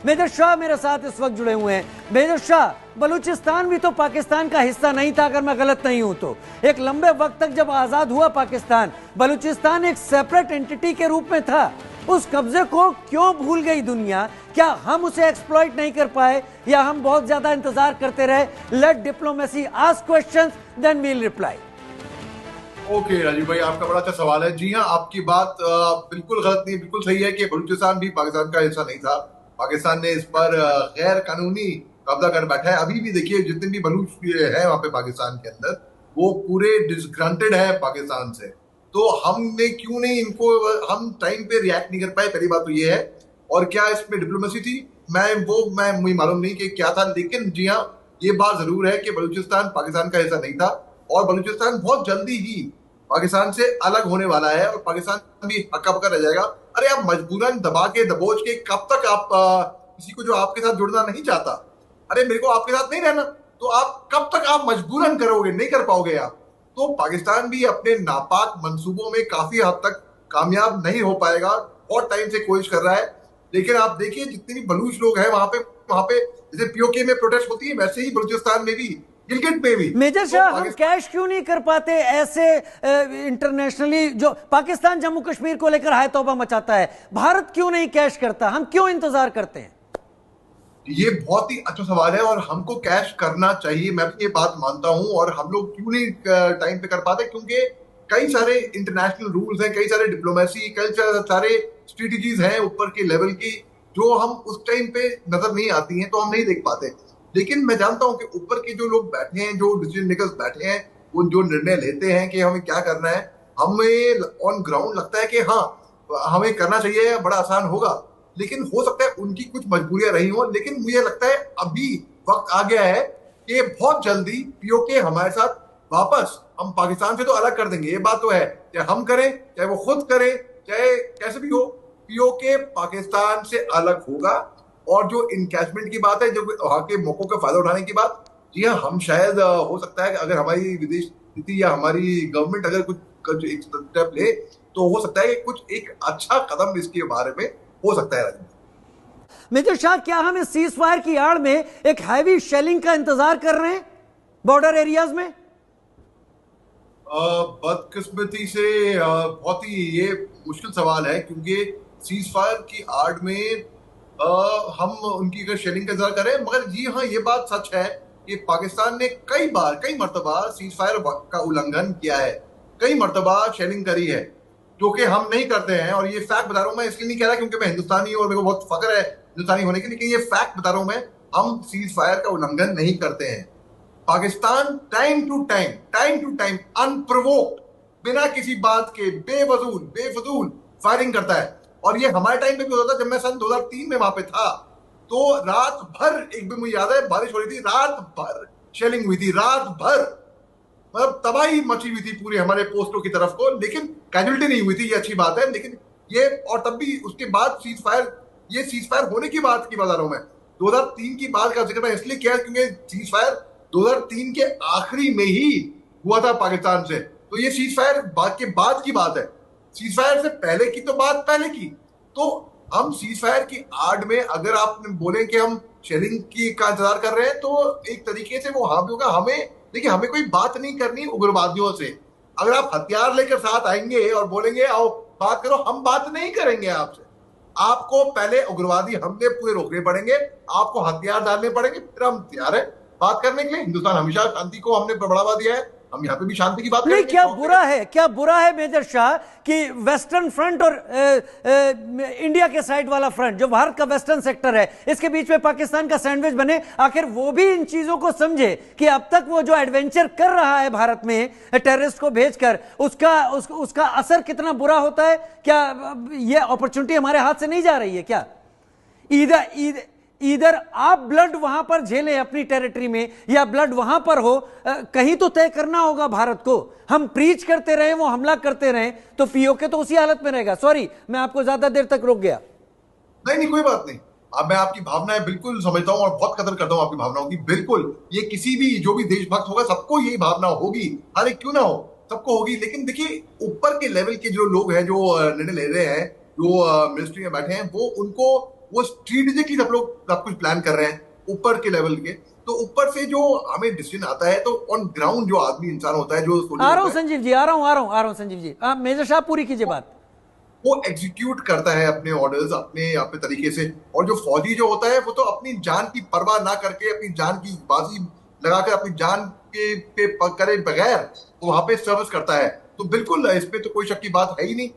Major Shah मेरे साथ इस वक्त जुड़े हुए हैं। मेजर शाह, बलूचिस्तान भी तो पाकिस्तान का हिस्सा नहीं था, अगर मैं गलत नहीं हूं तो। एक लंबे वक्त तक जब आजाद हुआ पाकिस्तान, बलूचिस्तान एक सेपरेट एंटिटी के रूप में था। उस कब्जे को क्यों भूल गई दुनिया? क्या हम उसे एक्सप्लॉइट नहीं कर पाए, या हम बहुत ज्यादा इंतजार करते रहे? Let diplomacy ask questions, then we will reply. Okay Rajiv भाई, आपका बड़ा अच्छा सवाल है। जी हाँ, आपकी बात बिल्कुल गलत नहीं, बिल्कुल सही है कि बलूचिस्तान भी पाकिस्तान का हिस्सा नहीं था। पाकिस्तान ने इस पर गैर कानूनी कब्जा कर बैठा है। अभी भी देखिए, जितने भी बलूच है वहां पे पाकिस्तान के अंदर, वो पूरे डिसग्रांटेड है पाकिस्तान से। तो हमने क्यों नहीं इनको, हम टाइम पे रिएक्ट नहीं कर पाए, पहली बात तो ये है। और क्या इसमें डिप्लोमेसी थी, मैं मुझे मालूम नहीं कि क्या था, लेकिन जी हाँ, ये बात जरूर है कि बलूचिस्तान पाकिस्तान का हिस्सा नहीं था, और बलूचिस्तान बहुत जल्दी ही पाकिस्तान से अलग होने वाला है, और पाकिस्तान भी हक्का बक्का रह जाएगा। अरे आप मजबूरन दबा के दबोच के कब तक आप किसी को जो आपके साथ जुड़ना नहीं चाहता, अरे मेरे को आपके साथ नहीं रहना, तो आप कब तक आप मजबूरन करोगे, नहीं कर पाओगे आप। तो पाकिस्तान भी अपने नापाक मंसूबों में काफी हद तक कामयाब नहीं हो पाएगा, बहुत टाइम से कोशिश कर रहा है। लेकिन आप देखिए, जितने भी बलूच लोग हैं वहां पे जैसे पीओके में प्रोटेस्ट होती है, वैसे ही बलूचिस्तान में भी, गिलगिट में भी। मेजर शाह, हम कैश क्यों नहीं कर पाते ऐसे इंटरनेशनली? जो पाकिस्तान जम्मू कश्मीर को लेकर हाय तौबा मचाता है, भारत क्यों नहीं कैश करता? हम क्यों इंतजार करते हैं? ये बहुत ही अच्छा सवाल है, और हमको कैश करना चाहिए, मैं भी ये बात मानता हूं। और हम लोग क्यों नहीं टाइम पे कर पाते? क्योंकि कई सारे इंटरनेशनल रूल्स हैं, कई सारे डिप्लोमेसी, कई सारे स्ट्रेटजीज हैं ऊपर के लेवल की, जो हम उस टाइम पे नजर नहीं आती हैं, तो हम नहीं देख पाते। लेकिन मैं जानता हूं कि ऊपर के जो लोग बैठे हैं, जो डिसीजन मेकर्स बैठे हैं, वो जो निर्णय लेते हैं कि हमें क्या करना है, हमें ऑन ग्राउंड लगता है कि हाँ, हमें करना चाहिए, बड़ा आसान होगा। लेकिन हो सकता है उनकी कुछ मजबूरियां रही हो, लेकिन मुझे लगता है अभी वक्त आ गया है कि बहुत जल्दी पीओके हमारे साथ वापस, हम पाकिस्तान से तो अलग कर देंगे, ये बात तो है, चाहे हम करें चाहे वो खुद करें, चाहे कैसे भी हो, पीओके पाकिस्तान से अलग होगा। और जो इनकैशमेंट की बात है, जो वहां के मौकों का फायदा उठाने की बात, जी हाँ, हम शायद हो सकता है कि अगर हमारी विदेश नीति या हमारी गवर्नमेंट अगर कुछ एक स्टेप ले, तो हो सकता है कि कुछ एक अच्छा कदम इसके बारे में हो सकता है। मेजर शाह, क्या हम इस सीज फायर की आड़ में एक हैवी शेलिंग का इंतजार कर रहे हैं बॉर्डर एरियाज में? बदकिस्मती से बहुत ही ये मुश्किल सवाल है, क्योंकि सीज फायर की आड़ में हम उनकी अगर शेलिंग का इंतजार करें, मगर जी हाँ, ये बात सच है कि पाकिस्तान ने कई मर्तबा सीज फायर का उल्लंघन किया है, कई मर्तबा शेलिंग करी है, जो कि हम नहीं करते हैं। और ये फैक्ट बता रहा हूं मैं, इसलिए नहीं कह रहा क्योंकि मैं हिंदुस्तानी हूं और मेरे को बहुत फख्र है हिंदुस्तानी होने की, लेकिन ये फैक्ट बता रहा हूं मैं, हम सीज फायर का उल्लंघन नहीं करते हैं। Pakistan time to time unprovoked, बिना किसी बात के बेफजूल फायरिंग करता है। और ये हमारे टाइम पे भी होता था, जब मैं सन 2003 में वहां पे था, तो रात भर, एक भी मुझे याद है, बारिश हो रही थी, रात भर शेलिंग हुई थी, रात भर, मतलब तबाही मची हुई थी पूरी हमारे पोस्टों की तरफ को, लेकिन कैजुअलिटी नहीं हुई थी, ये अच्छी बात है। लेकिन ये, और तब भी उसके बाद सीज फायर, ये सीज फायर होने की बात की बता रहा हूं मैं, 2003 की बात का जिक्र मैं इसलिए किया क्योंकि सीज फायर 2003 के आखिरी में ही हुआ था पाकिस्तान से, तो ये सीज फायर बाद की बात है, सीज फायर से पहले की तो बात पहले की। तो हम सीज फायर की आड़ में अगर आप बोले कि हम शेलिंग की का इंतजार कर रहे हैं, तो एक तरीके से वो हाँ भी होगा। हमें देखिए, हमें कोई बात नहीं करनी उग्रवादियों से। अगर आप हथियार लेकर साथ आएंगे और बोलेंगे आओ बात करो, हम बात नहीं करेंगे आपसे। आपको पहले उग्रवादी हमले पूरे रोकने पड़ेंगे, आपको हथियार डालने पड़ेंगे, फिर हम तैयार है बात करने के लिए। हिंदुस्तान हमेशा शांति को हमने बढ़ावा दिया है, हम यहाँ पे भी शांति की बात नहीं, करेंगे। क्या बुरा है मेजर शाह कि वेस्टर्न फ्रंट और इंडिया के साइड वाला फ्रंट, जो भारत का वेस्टर्न सेक्टर है, इसके बीच में पाकिस्तान का सैंडविच बने? आखिर वो भी इन चीजों को समझे कि अब तक वो जो एडवेंचर कर रहा है भारत में टेररिस्ट को भेजकर, उसका असर कितना बुरा होता है? क्या ये अपॉर्चुनिटी हमारे हाथ से नहीं जा रही है क्या? इधर आप ब्लड वहां पर झेलें अपनी टेरिटरी में, या ब्लड वहां पर हो, कहीं तो तय करना होगा भारत को। हम प्रीच करते रहे, वो हमला करते रहे, तो पीओके तो उसी हालत में रहेगा। सॉरी, मैं आपको ज्यादा देर तक रोक गया। नहीं, कोई बात नहीं। अब मैं आपकी भावनाएं बिल्कुल समझता हूं और बहुत कदर करता हूं आपकी भावनाओं की। बिल्कुल, ये किसी भी जो भी देशभक्त होगा, सबको यही भावना होगी, हर एक क्यों ना हो, सबको होगी। लेकिन देखिए, ऊपर के लेवल के जो लोग हैं, जो निर्णय ले रहे हैं, जो मिनिस्ट्री में बैठे हैं, वो उनको वो स्ट्रेटेजिकली सब कुछ प्लान कर रहे हैं ऊपर के लेवल के। तो ऊपर से जो हमें डिसीजन आता है, तो ऑन ग्राउंड जो आदमी इंसान होता है, जो सोल्जर आ रहा हूं होता है, संजीव जी, आ रहा हूं संजीव जी, मेजर साहब पूरी कीजिए बात। वो एग्जीक्यूट करता है अपने ऑर्डर्स अपने अपने तरीके से। और जो फौजी जो होता है वो तो अपनी जान की परवाह ना करके, अपनी जान की बाजी लगाकर, अपनी जान के पे करे बगैर वो वहां पे सर्विस करता है। तो बिल्कुल इस पे तो कोई शक की बात है ही नहीं।